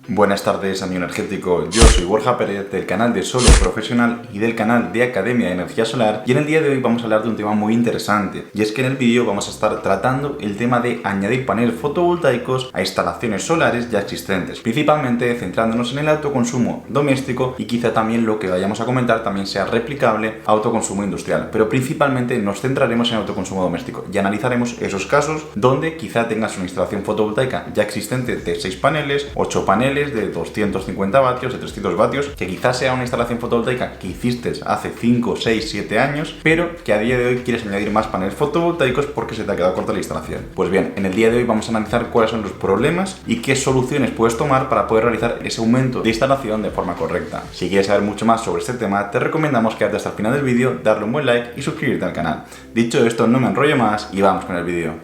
Buenas tardes, amigo energético. Yo soy Borja Pérez del canal de Solo Profesional y del canal de Academia de Energía Solar, y en el día de hoy vamos a hablar de un tema muy interesante, y es que en el vídeo vamos a estar tratando el tema de añadir paneles fotovoltaicos a instalaciones solares ya existentes, principalmente centrándonos en el autoconsumo doméstico, y quizá también lo que vayamos a comentar también sea replicable a autoconsumo industrial, pero principalmente nos centraremos en autoconsumo doméstico y analizaremos esos casos donde quizá tengas una instalación fotovoltaica ya existente de 6 paneles, 8 paneles de 250 vatios, de 300 vatios, que quizás sea una instalación fotovoltaica que hiciste hace 5, 6, 7 años, pero que a día de hoy quieres añadir más paneles fotovoltaicos porque se te ha quedado corta la instalación. Pues bien, en el día de hoy vamos a analizar cuáles son los problemas y qué soluciones puedes tomar para poder realizar ese aumento de instalación de forma correcta. Si quieres saber mucho más sobre este tema, te recomendamos quedarte hasta el final del vídeo, darle un buen like y suscribirte al canal. Dicho esto, no me enrollo más y vamos con el vídeo.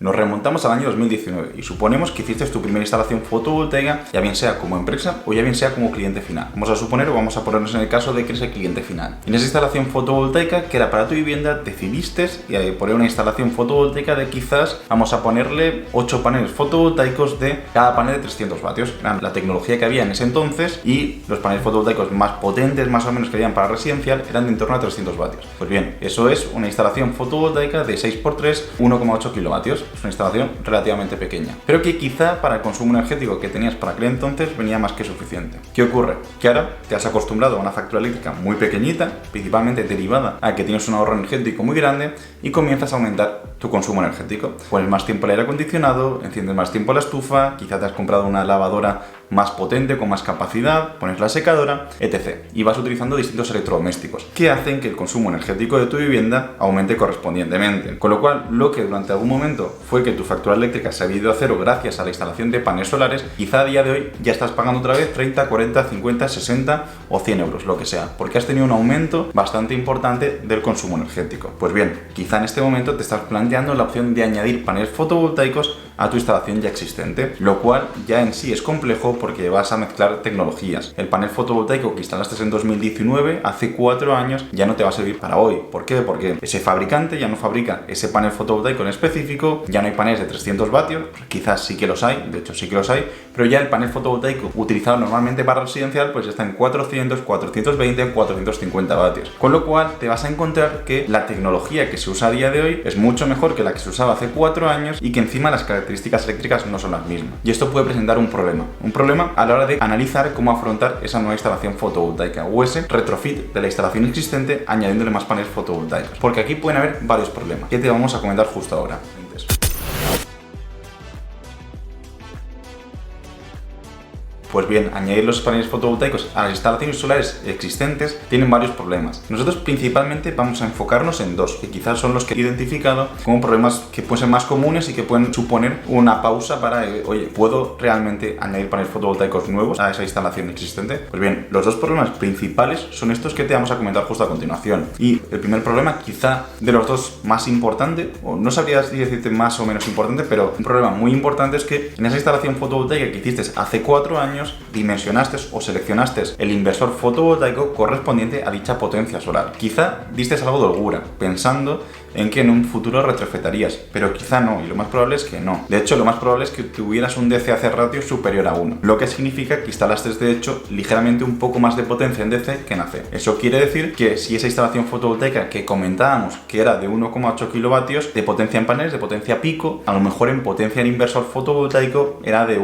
Nos remontamos al año 2019 y suponemos que hiciste tu primera instalación fotovoltaica, ya bien sea como empresa o ya bien sea como cliente final. Vamos a suponer o vamos a ponernos en el caso de que eres el cliente final. En esa instalación fotovoltaica que era para tu vivienda, decidiste poner una instalación fotovoltaica de quizás, vamos a ponerle 8 paneles fotovoltaicos de cada panel de 300 vatios. La tecnología que había en ese entonces y los paneles fotovoltaicos más potentes más o menos que habían para residencial eran de en torno a 300 vatios. Pues bien, eso es una instalación fotovoltaica de 6x3, 1,8 kilovatios. Es una instalación relativamente pequeña, pero que quizá para el consumo energético que tenías para aquel entonces venía más que suficiente. ¿Qué ocurre? Que ahora te has acostumbrado a una factura eléctrica muy pequeñita, principalmente derivada a que tienes un ahorro energético muy grande, y comienzas a aumentar tu consumo energético. Pones más tiempo el aire acondicionado, enciendes más tiempo la estufa, quizá te has comprado una lavadora más potente, con más capacidad, pones la secadora, etc. Y vas utilizando distintos electrodomésticos que hacen que el consumo energético de tu vivienda aumente correspondientemente. Con lo cual, lo que durante algún momento fue que tu factura eléctrica se había ido a cero gracias a la instalación de paneles solares, quizá a día de hoy ya estás pagando otra vez 30, 40, 50, 60 o 100 euros, lo que sea, porque has tenido un aumento bastante importante del consumo energético. Pues bien, quizá en este momento te estás planteando la opción de añadir paneles fotovoltaicos a tu instalación ya existente, lo cual ya en sí es complejo porque vas a mezclar tecnologías. El panel fotovoltaico que instalaste en 2019, hace 4 años, ya no te va a servir para hoy. ¿Por qué? Porque ese fabricante ya no fabrica ese panel fotovoltaico en específico, ya no hay paneles de 300 vatios, quizás sí que los hay, de hecho sí que los hay, pero ya el panel fotovoltaico utilizado normalmente para residencial pues ya está en 400, 420, 450 vatios. Con lo cual te vas a encontrar que la tecnología que se usa a día de hoy es mucho mejor que la que se usaba hace 4 años y que encima las características eléctricas no son las mismas. Y esto puede presentar un problema a la hora de analizar cómo afrontar esa nueva instalación fotovoltaica o ese retrofit de la instalación existente añadiéndole más paneles fotovoltaicos. Porque aquí pueden haber varios problemas que te vamos a comentar justo ahora. Pues bien, añadir los paneles fotovoltaicos a las instalaciones solares existentes tienen varios problemas. Nosotros principalmente vamos a enfocarnos en dos, que quizás son los que he identificado como problemas que pueden ser más comunes y que pueden suponer una pausa para, oye, ¿puedo realmente añadir paneles fotovoltaicos nuevos a esa instalación existente? Pues bien, los dos problemas principales son estos que te vamos a comentar justo a continuación. Y el primer problema, quizá de los dos más importante, o no sabría si decirte más o menos importante, pero un problema muy importante es que en esa instalación fotovoltaica que hiciste hace 4 años, dimensionaste o seleccionaste el inversor fotovoltaico correspondiente a dicha potencia solar. Quizá diste algo de holgura, pensando en que en un futuro retrofitarías, pero quizá no, y lo más probable es que no. De hecho, lo más probable es que tuvieras un DC-AC ratio superior a 1, lo que significa que instalaste de hecho ligeramente un poco más de potencia en DC que en AC. Eso quiere decir que si esa instalación fotovoltaica que comentábamos que era de 1,8 kilovatios de potencia en paneles, de potencia pico, a lo mejor en potencia en inversor fotovoltaico era de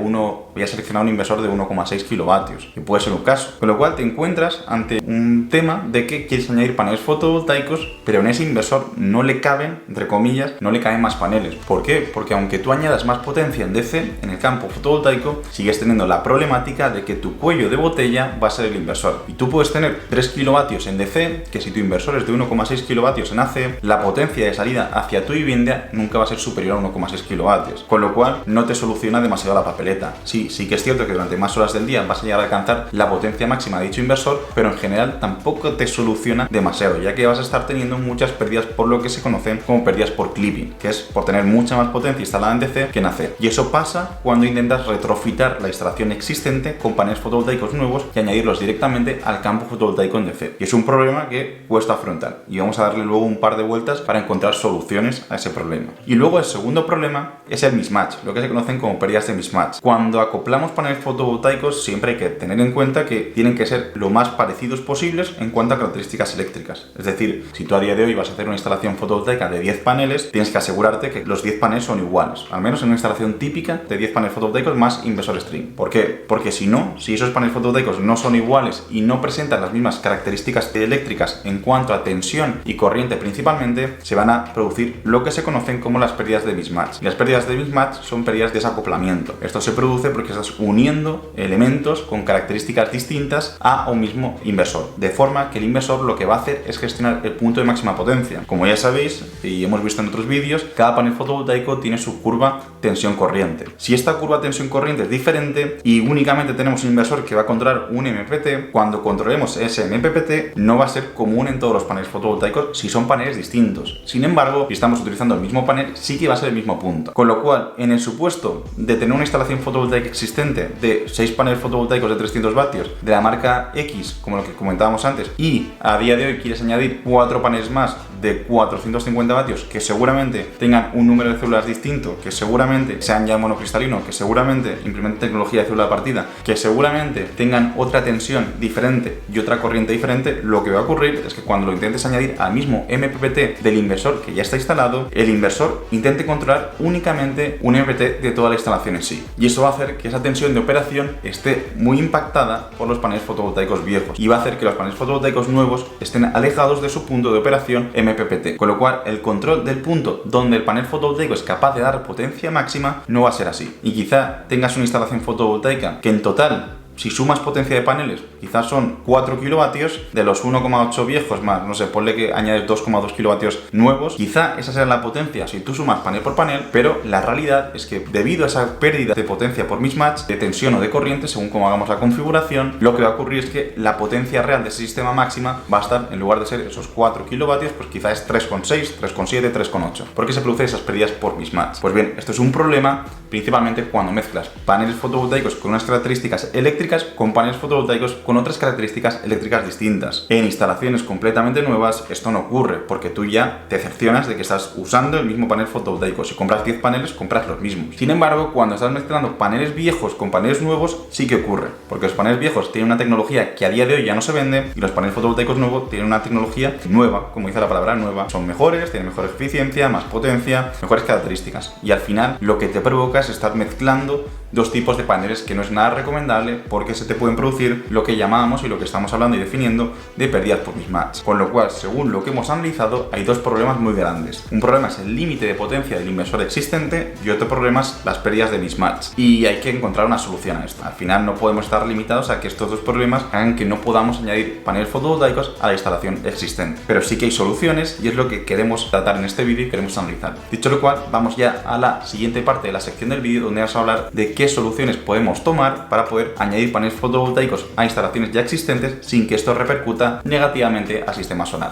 había seleccionado un inversor de 1,6 kilovatios, y puede ser un caso. Con lo cual te encuentras ante un tema de que quieres añadir paneles fotovoltaicos, pero en ese inversor no le caben, entre comillas, no le caben más paneles. ¿Por qué? Porque aunque tú añadas más potencia en DC, en el campo fotovoltaico, sigues teniendo la problemática de que tu cuello de botella va a ser el inversor. Y tú puedes tener 3 kilovatios en DC, que si tu inversor es de 1,6 kilovatios en AC, la potencia de salida hacia tu vivienda nunca va a ser superior a 1,6 kilovatios. Con lo cual, no te soluciona demasiado la papeleta. Sí que es cierto que durante más unas horas del día vas a llegar a alcanzar la potencia máxima de dicho inversor, pero en general tampoco te soluciona demasiado, ya que vas a estar teniendo muchas pérdidas por lo que se conocen como pérdidas por clipping, que es por tener mucha más potencia instalada en DC que en AC. Y eso pasa cuando intentas retrofitar la instalación existente con paneles fotovoltaicos nuevos y añadirlos directamente al campo fotovoltaico en DC. Y es un problema que cuesta afrontar, y vamos a darle luego un par de vueltas para encontrar soluciones a ese problema. Y luego el segundo problema es el mismatch, lo que se conocen como pérdidas de mismatch. Cuando acoplamos paneles fotovoltaicos siempre hay que tener en cuenta que tienen que ser lo más parecidos posibles en cuanto a características eléctricas. Es decir, si tú a día de hoy vas a hacer una instalación fotovoltaica de 10 paneles, tienes que asegurarte que los 10 paneles son iguales, al menos en una instalación típica de 10 paneles fotovoltaicos más inversor string. ¿Por qué? Porque si no, si esos paneles fotovoltaicos no son iguales y no presentan las mismas características eléctricas en cuanto a tensión y corriente principalmente, se van a producir lo que se conocen como las pérdidas de mismatch. Y las pérdidas de mismatch son pérdidas de desacoplamiento. Esto se produce porque estás uniendo elementos con características distintas a un mismo inversor, de forma que el inversor lo que va a hacer es gestionar el punto de máxima potencia. Como ya sabéis y hemos visto en otros vídeos, cada panel fotovoltaico tiene su curva tensión-corriente. Si esta curva tensión-corriente es diferente y únicamente tenemos un inversor que va a controlar un MPPT, cuando controlemos ese MPPT no va a ser común en todos los paneles fotovoltaicos si son paneles distintos. Sin embargo, si estamos utilizando el mismo panel, sí que va a ser el mismo punto. Con lo cual, en el supuesto de tener una instalación fotovoltaica existente de 6 paneles fotovoltaicos de 300 vatios de la marca X, como lo que comentábamos antes, y a día de hoy quieres añadir 4 paneles más de 450 vatios que seguramente tengan un número de células distinto, que seguramente sean ya monocristalino, que seguramente implementen tecnología de célula partida, que seguramente tengan otra tensión diferente y otra corriente diferente, lo que va a ocurrir es que cuando lo intentes añadir al mismo MPPT del inversor que ya está instalado, el inversor intente controlar únicamente un MPPT de toda la instalación en sí. Y eso va a hacer que esa tensión de operación esté muy impactada por los paneles fotovoltaicos viejos y va a hacer que los paneles fotovoltaicos nuevos estén alejados de su punto de operación MPPT, con lo cual el control del punto donde el panel fotovoltaico es capaz de dar potencia máxima no va a ser así. Y quizá tengas una instalación fotovoltaica que en total, si sumas potencia de paneles, quizás son 4 kilovatios de los 1,8 viejos más, no sé, ponle que añades 2,2 kilovatios nuevos, quizá esa sea la potencia si tú sumas panel por panel, pero la realidad es que debido a esa pérdida de potencia por mismatch, de tensión o de corriente, según cómo hagamos la configuración, lo que va a ocurrir es que la potencia real de ese sistema máxima va a estar, en lugar de ser esos 4 kilovatios, pues quizás es 3,6, 3,7, 3,8, porque se producen esas pérdidas por mismatch. Pues bien, esto es un problema principalmente cuando mezclas paneles fotovoltaicos con unas características eléctricas con paneles fotovoltaicos con otras características eléctricas distintas. En instalaciones completamente nuevas esto no ocurre, porque tú ya te cercioras de que estás usando el mismo panel fotovoltaico. Si compras 10 paneles, compras los mismos. Sin embargo, cuando estás mezclando paneles viejos con paneles nuevos, sí que ocurre, porque los paneles viejos tienen una tecnología que a día de hoy ya no se vende y los paneles fotovoltaicos nuevos tienen una tecnología nueva, como dice la palabra nueva. Son mejores, tienen mejor eficiencia, más potencia, mejores características. Y al final lo que te provoca es estar mezclando dos tipos de paneles, que no es nada recomendable porque se te pueden producir lo que llamamos y lo que estamos hablando y definiendo de pérdidas por mismatch. Con lo cual, según lo que hemos analizado, hay dos problemas muy grandes. Un problema es el límite de potencia del inversor existente y otro problema es las pérdidas de mismatch. Y hay que encontrar una solución a esto. Al final no podemos estar limitados a que estos dos problemas hagan que no podamos añadir paneles fotovoltaicos a la instalación existente. Pero sí que hay soluciones y es lo que queremos tratar en este vídeo y queremos analizar. Dicho lo cual, vamos ya a la siguiente parte de la sección del vídeo, donde vamos a hablar de qué soluciones podemos tomar para poder añadir paneles fotovoltaicos a instalaciones ya existentes sin que esto repercuta negativamente al sistema solar.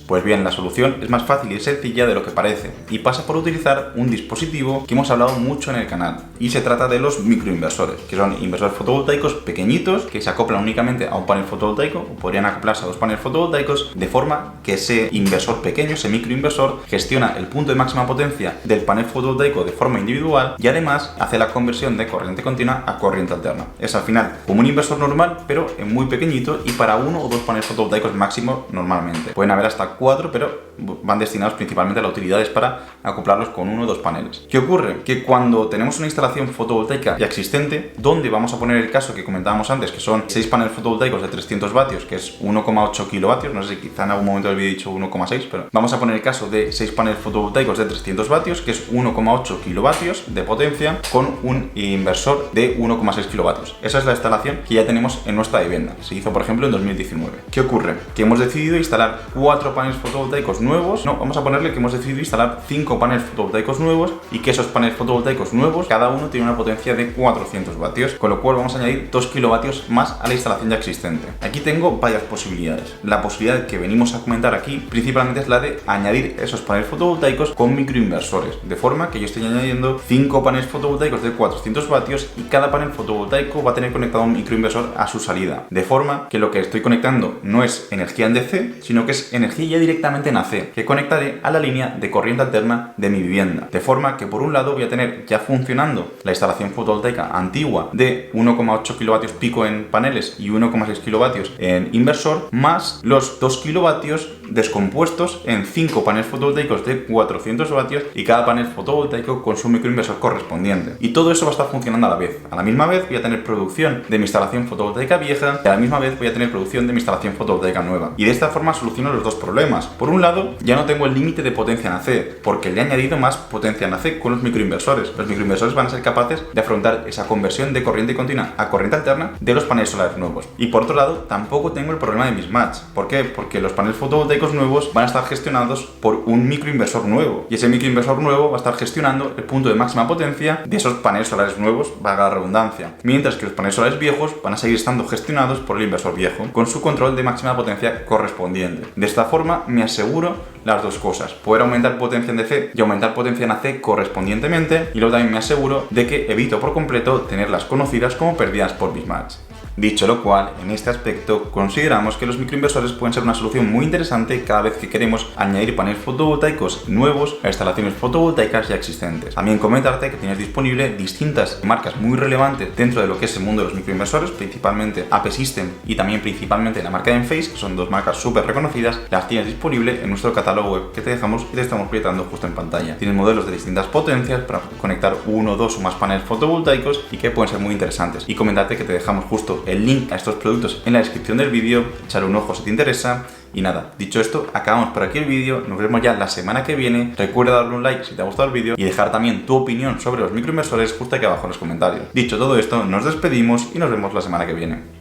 Pues bien, la solución es más fácil y sencilla de lo que parece y pasa por utilizar un dispositivo que hemos hablado mucho en el canal, y se trata de los microinversores, que son inversores fotovoltaicos pequeñitos que se acoplan únicamente a un panel fotovoltaico o podrían acoplarse a dos paneles fotovoltaicos, de forma que ese inversor pequeño, ese microinversor, gestiona el punto de máxima potencia del panel fotovoltaico de forma individual y además hace la conversión de corriente continua a corriente alterna. Es al final como un inversor normal, pero en muy pequeñito y para uno o dos paneles fotovoltaicos máximo normalmente. Pueden haber hasta 4, pero van destinados principalmente a la utilidad es para acoplarlos con uno o dos paneles. ¿Qué ocurre? Que cuando tenemos una instalación fotovoltaica ya existente, donde vamos a poner el caso que comentábamos antes, que son 6 paneles fotovoltaicos de 300 vatios, que es 1,8 kilovatios, no sé si quizá en algún momento del vídeo he dicho 1,6, pero vamos a poner el caso de 6 paneles fotovoltaicos de 300 vatios, que es 1,8 kilovatios de potencia, con un inversor de 1,6 kilovatios. Esa es la instalación que ya tenemos en nuestra vivienda. Se hizo, por ejemplo, en 2019. ¿Qué ocurre? Que hemos decidido instalar 4 paneles paneles fotovoltaicos nuevos, no, vamos a ponerle que hemos decidido instalar 5 paneles fotovoltaicos nuevos y que esos paneles fotovoltaicos nuevos, cada uno tiene una potencia de 400 vatios, con lo cual vamos a añadir 2 kilovatios más a la instalación ya existente. Aquí tengo varias posibilidades. La posibilidad que venimos a comentar aquí principalmente es la de añadir esos paneles fotovoltaicos con microinversores, de forma que yo estoy añadiendo 5 paneles fotovoltaicos de 400 vatios y cada panel fotovoltaico va a tener conectado un microinversor a su salida, de forma que lo que estoy conectando no es energía en DC, sino que es energía ya directamente en AC, que conectaré a la línea de corriente alterna de mi vivienda, de forma que por un lado voy a tener ya funcionando la instalación fotovoltaica antigua de 1,8 kilovatios pico en paneles y 1,6 kilovatios en inversor, más los 2 kilovatios descompuestos en 5 paneles fotovoltaicos de 400 vatios y cada panel fotovoltaico con su microinversor correspondiente. Y todo eso va a estar funcionando a la vez. A la misma vez voy a tener producción de mi instalación fotovoltaica vieja y a la misma vez voy a tener producción de mi instalación fotovoltaica nueva. Y de esta forma soluciono los dos problemas. Por un lado, ya no tengo el límite de potencia en AC, porque le he añadido más potencia en AC con los microinversores. Los microinversores van a ser capaces de afrontar esa conversión de corriente continua a corriente alterna de los paneles solares nuevos. Y por otro lado, tampoco tengo el problema de mismatch. ¿Por qué? Porque los paneles fotovoltaicos nuevos van a estar gestionados por un microinversor nuevo. Y ese microinversor nuevo va a estar gestionando el punto de máxima potencia de esos paneles solares nuevos, valga la redundancia. Mientras que los paneles solares viejos van a seguir estando gestionados por el inversor viejo, con su control de máxima potencia correspondiente. De esta forma me aseguro las dos cosas: poder aumentar potencia en DC y aumentar potencia en AC correspondientemente, y luego también me aseguro de que evito por completo tenerlas conocidas como pérdidas por mismatch. Dicho lo cual, en este aspecto consideramos que los microinversores pueden ser una solución muy interesante cada vez que queremos añadir paneles fotovoltaicos nuevos a instalaciones fotovoltaicas ya existentes. También comentarte que tienes disponible distintas marcas muy relevantes dentro de lo que es el mundo de los microinversores, principalmente AP System y también principalmente la marca Enphase, que son dos marcas súper reconocidas. Las tienes disponible en nuestro catálogo web que te dejamos y te estamos proyectando justo en pantalla. Tienes modelos de distintas potencias para conectar uno, dos o más paneles fotovoltaicos y que pueden ser muy interesantes. Y comentarte que te dejamos justo el link a estos productos en la descripción del vídeo, echar un ojo si te interesa. Y nada, dicho esto, acabamos por aquí el vídeo, nos vemos ya la semana que viene. Recuerda darle un like si te ha gustado el vídeo y dejar también tu opinión sobre los microinversores justo aquí abajo en los comentarios. Dicho todo esto, nos despedimos y nos vemos la semana que viene.